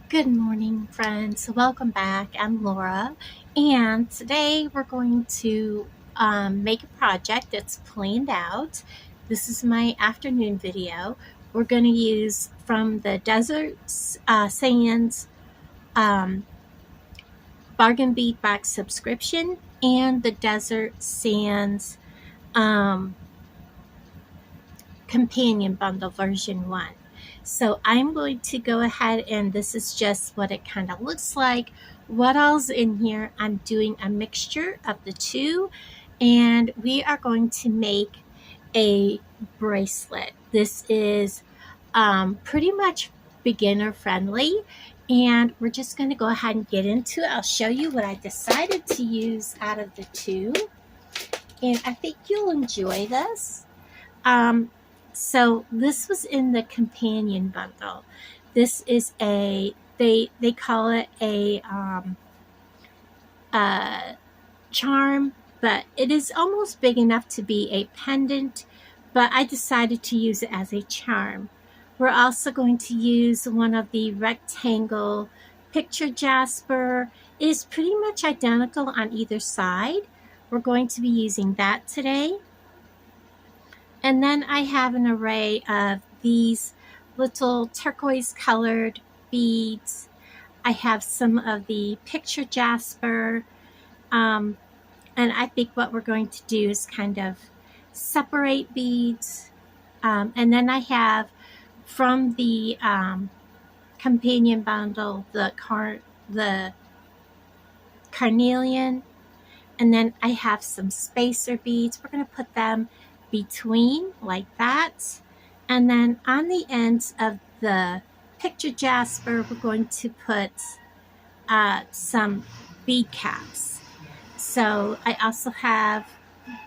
Good morning, friends. Welcome back. I'm Laura, and today we're going to make a project that's planned out. This is my afternoon video. We're going to use from the Desert Sands um, Bargain Bead Box subscription and the Desert Sands um, Companion Bundle version 1. So I'm going to go ahead, and this is just what it kind of looks like. What all's in here? I'm doing a mixture of the two, and we are going to make a bracelet. This is pretty much beginner friendly, and we're just going to go ahead and get into it. I'll show you what I decided to use out of the two, and I think you'll enjoy this. So this was in the companion bundle. This is they call it a charm, but it is almost big enough to be a pendant, but I decided to use it as a charm. We're also going to use one of the rectangle picture Jasper. It is pretty much identical on either side. We're going to be using that today. And then I have an array of these little turquoise colored beads. I have some of the picture Jasper. And I think what we're going to do is kind of separate beads. And then I have from the companion bundle, the carnelian. And then I have some spacer beads. We're going to put them between like that. And then on the ends of the picture Jasper, we're going to put some bead caps. So I also have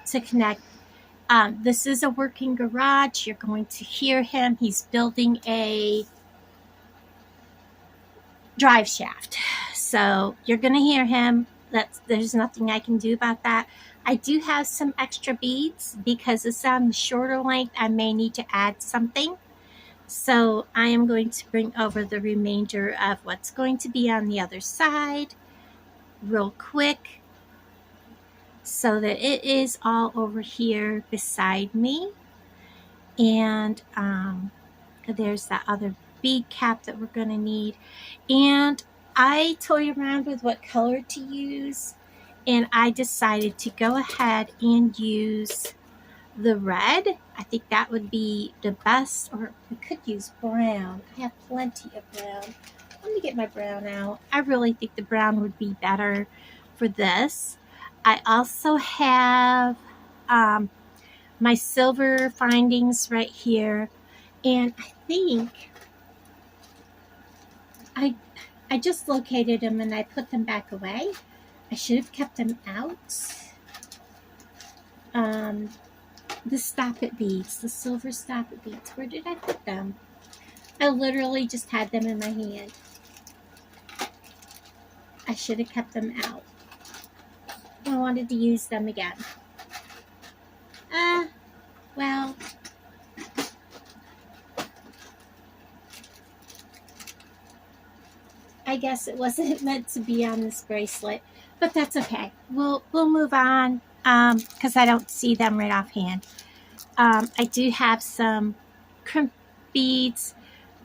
to connect. This is a working garage. You're going to hear him. He's building a drive shaft. So you're going to hear him. There's nothing I can do about that. I do have some extra beads because it's on the shorter length. I may need to add something. So I am going to bring over the remainder of what's going to be on the other side real quick so that it is all over here beside me. And there's that other bead cap that we're going to need. And I toyed around with what color to use, and I decided to go ahead and use the red. I think that would be the best, or we could use brown. I have plenty of brown. Let me get my brown out. I really think the brown would be better for this. I also have my silver findings right here, and I think I just located them and I put them back away. I should have kept them out. The stop it beads, the silver stop it beads. Where did I put them? I literally just had them in my hand. I should have kept them out. I wanted to use them again. Well, I guess it wasn't meant to be on this bracelet, but that's okay. We'll move on because I don't see them right offhand. I do have some crimp beads.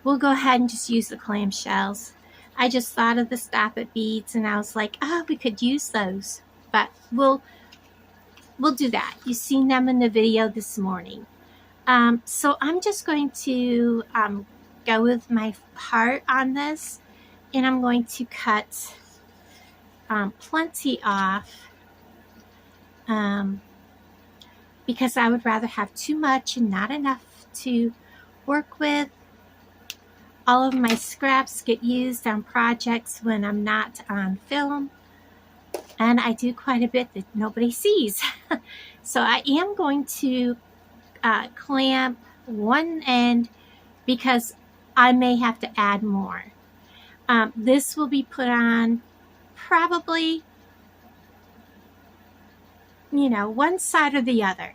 We'll go ahead and just use the clamshells. I just thought of the stop it beads and I was like, oh, we could use those, but we'll do that. You've seen them in the video this morning. So I'm just going to go with my heart on this, and I'm going to cut plenty off because I would rather have too much and not enough to work with. All of my scraps get used on projects when I'm not on film, and I do quite a bit that nobody sees. So I am going to clamp one end because I may have to add more. This will be put on probably, one side or the other.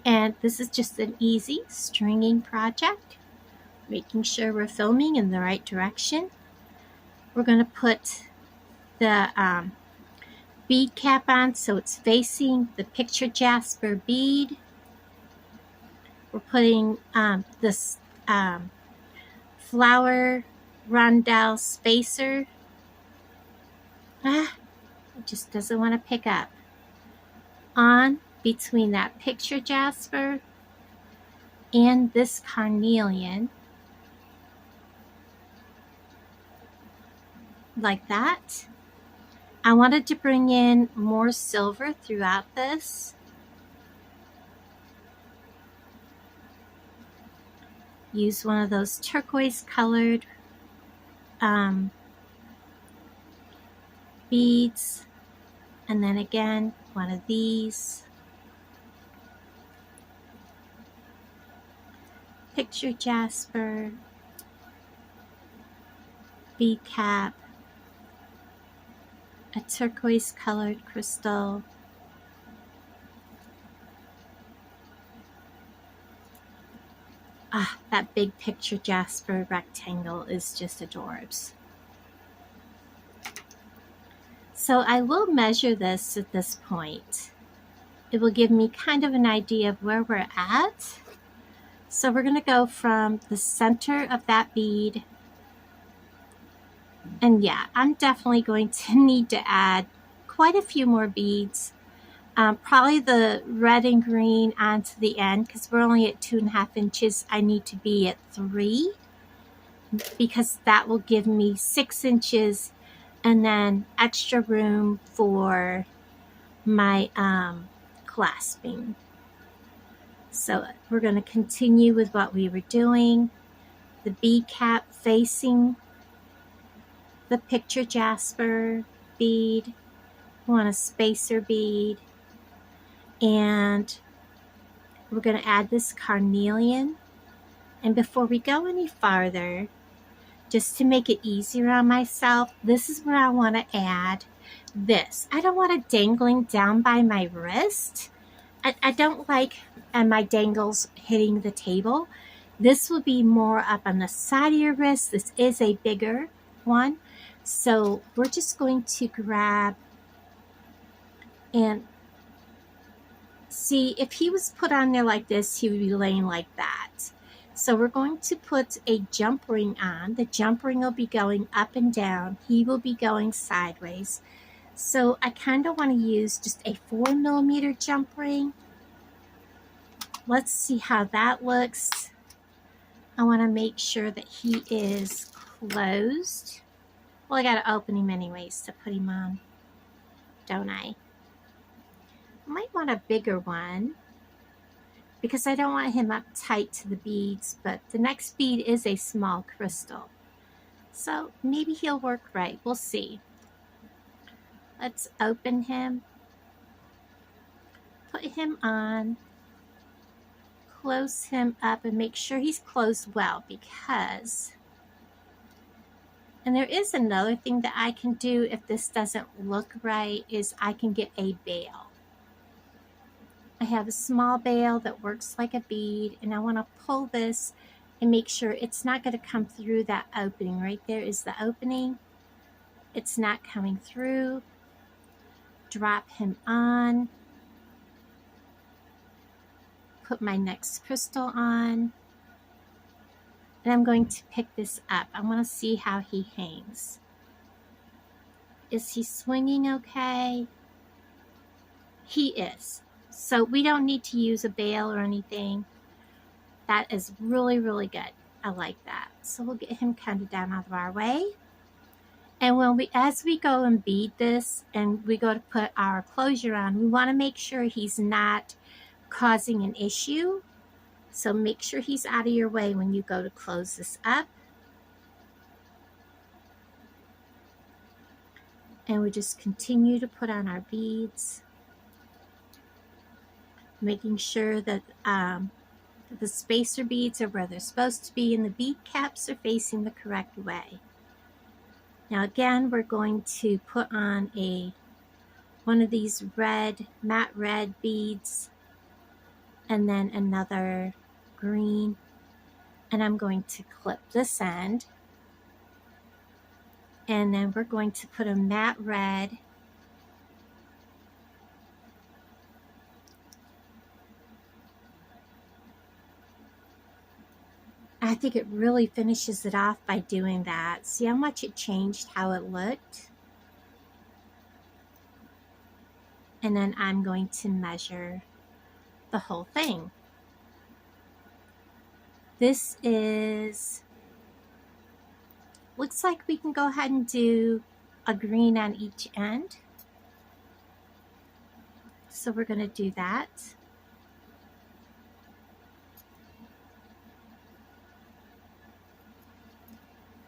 And this is just an easy stringing project. Making sure we're filming in the right direction. We're going to put the bead cap on so it's facing the picture Jasper bead. We're putting this flower rondelle spacer. It just doesn't want to pick up. On between that picture Jasper and this carnelian. Like that. I wanted to bring in more silver throughout this. Use one of those turquoise colored beads, and then again one of these. Picture Jasper, bead cap, a turquoise colored crystal, that big picture Jasper rectangle is just adorbs. So I will measure this at this point. It will give me kind of an idea of where we're at. So we're going to go from the center of that bead. And yeah, I'm definitely going to need to add quite a few more beads. Probably the red and green onto the end because we're only at 2.5 inches. I need to be at 3 because that will give me 6 inches and then extra room for my clasping. So we're going to continue with what we were doing. The bead cap facing the picture Jasper bead. We want a spacer bead. And we're going to add this carnelian. And before we go any farther, just to make it easier on myself, this is where I want to add this. I don't want it dangling down by my wrist. I don't like my dangles hitting the table. This will be more up on the side of your wrist. This is a bigger one. So we're just going to grab and see, if he was put on there like this, he would be laying like that. So we're going to put a jump ring on. The jump ring will be going up and down. He will be going sideways. So I kind of want to use just a 4mm jump ring. Let's see how that looks. I want to make sure that he is closed. Well, I got to open him anyways to put him on, don't I? I might want a bigger one because I don't want him up tight to the beads, but the next bead is a small crystal. So maybe he'll work right. We'll see. Let's open him, put him on, close him up, and make sure he's closed well because... And there is another thing that I can do if this doesn't look right, is I can get a bail. I have a small bail that works like a bead, and I want to pull this and make sure it's not going to come through that opening. Right there is the opening. It's not coming through. Drop him on. Put my next crystal on. And I'm going to pick this up. I want to see how he hangs. Is he swinging okay? He is. So we don't need to use a bail or anything. That is really, really good. I like that. So we'll get him kind of down out of our way. And as we go and bead this and we go to put our closure on, we want to make sure he's not causing an issue. So make sure he's out of your way when you go to close this up. And we just continue to put on our beads, making sure that the spacer beads are where they're supposed to be and the bead caps are facing the correct way. Now again, we're going to put on one of these matte red beads and then another green. And I'm going to clip this end. And then we're going to put a matte red I think it really finishes it off by doing that. See how much it changed how it looked? And then I'm going to measure the whole thing. This is, looks like we can go ahead and do a green on each end. So we're going to do that.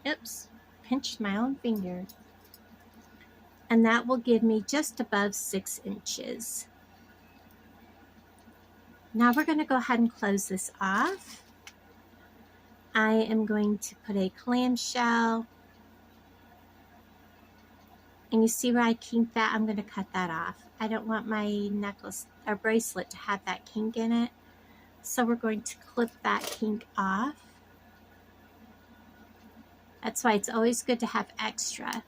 Oops, pinched my own finger. And that will give me just above 6 inches. Now we're going to go ahead and close this off. I am going to put a clamshell. And you see where I kinked that? I'm going to cut that off. I don't want my necklace or bracelet to have that kink in it. So we're going to clip that kink off. That's why it's always good to have extra.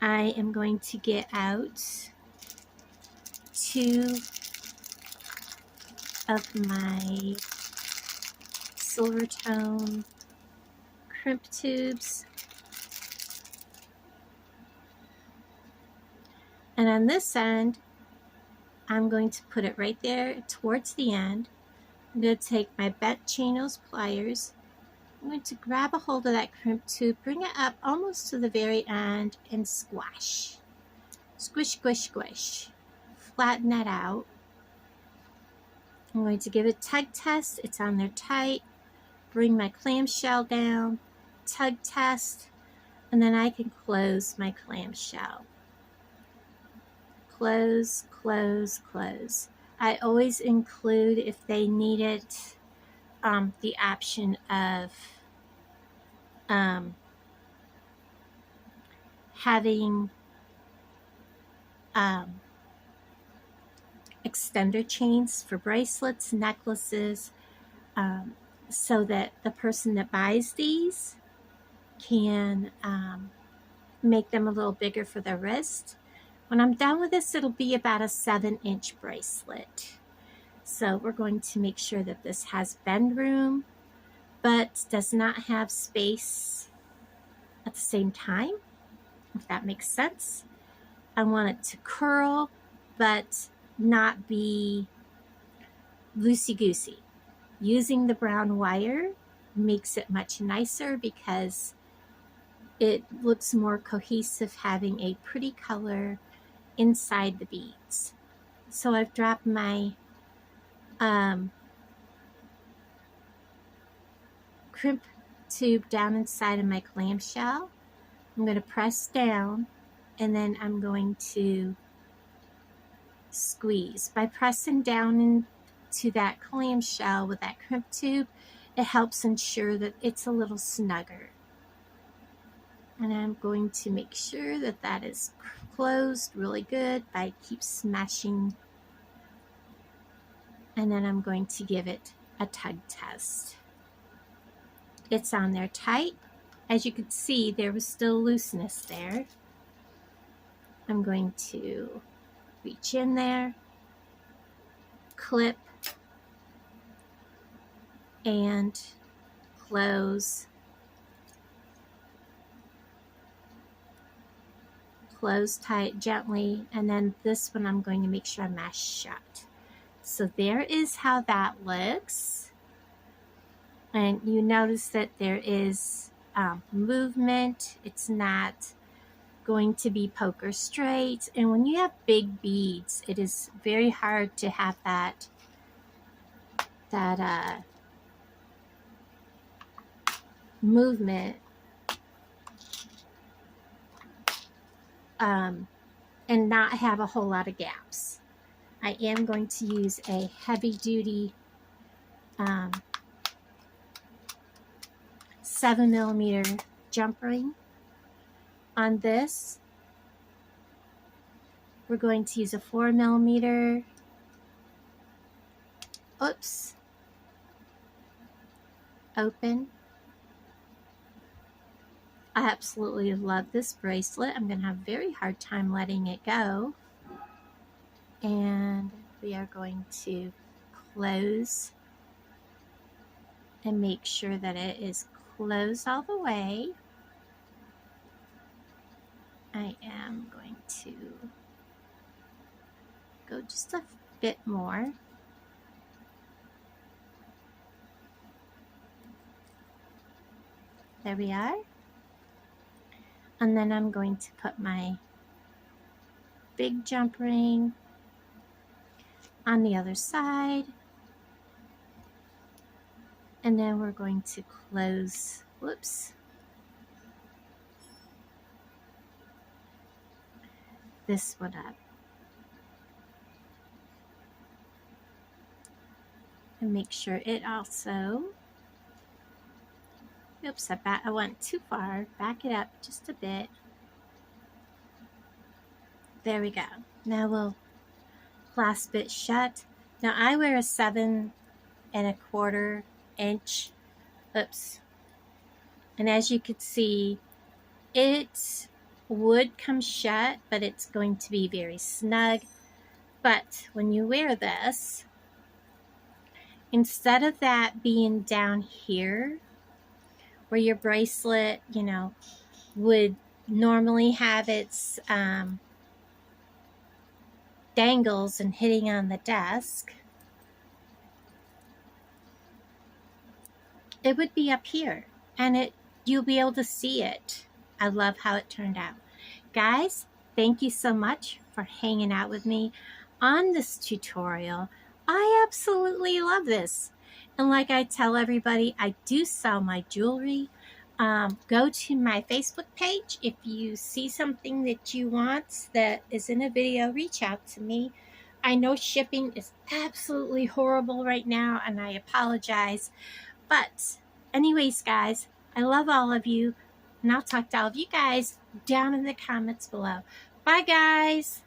I am going to get out 2 of my silver tone crimp tubes. And on this end, I'm going to put it right there towards the end. I'm going to take my bent chain nose pliers. I'm going to grab a hold of that crimp tube, bring it up almost to the very end, and squash. Squish, squish, squish. Flatten that out. I'm going to give it a tug test. It's on there tight. Bring my clamshell down, tug test, and then I can close my clamshell. Close, close, close. I always include, if they need it, the option of having extender chains for bracelets, necklaces, so that the person that buys these can make them a little bigger for their wrist. When I'm done with this, it'll be about a 7-inch bracelet. So we're going to make sure that this has bend room, but does not have space at the same time, if that makes sense. I want it to curl, but not be loosey-goosey. Using the brown wire makes it much nicer because it looks more cohesive having a pretty color inside the beads. So I've dropped my crimp tube down inside of my clamshell. I'm going to press down and then I'm going to squeeze. By pressing down into that clamshell with that crimp tube, it helps ensure that it's a little snugger. And I'm going to make sure that that is closed really good by keep smashing. And then I'm going to give it a tug test. It's on there tight. As you can see, there was still looseness there. I'm going to reach in there, clip, and close. Close tight gently, and then this one I'm going to make sure I mash shut. So there is how that looks. And you notice that there is movement. It's not going to be poker straight. And when you have big beads, it is very hard to have that movement and not have a whole lot of gaps. I am going to use a heavy duty 7mm jump ring. On this, we're going to use a 4mm. Oops. open. I absolutely love this bracelet. I'm going to have a very hard time letting it go. And we are going to close and make sure that it is closed all the way. I am going to go just a bit more. There we are. And then I'm going to put my big jump ring on the other side. And then we're going to close, whoops, this one up. And make sure it also, oops, I went too far. Back it up just a bit. There we go. Now we'll clasp it shut. Now I wear a 7¼ inch, oops. And as you can see, it would come shut, but it's going to be very snug. But when you wear this, instead of that being down here, where your bracelet, you know, would normally have its dangles and hitting on the desk, it would be up here, and you'll be able to see it. I love how it turned out. Guys, thank you so much for hanging out with me on this tutorial. I absolutely love this. And like I tell everybody, I do sell my jewelry. Go to my Facebook page. If you see something that you want that is in a video, reach out to me. I know shipping is absolutely horrible right now, and I apologize. But anyways, guys, I love all of you, and I'll talk to all of you guys down in the comments below. Bye, guys.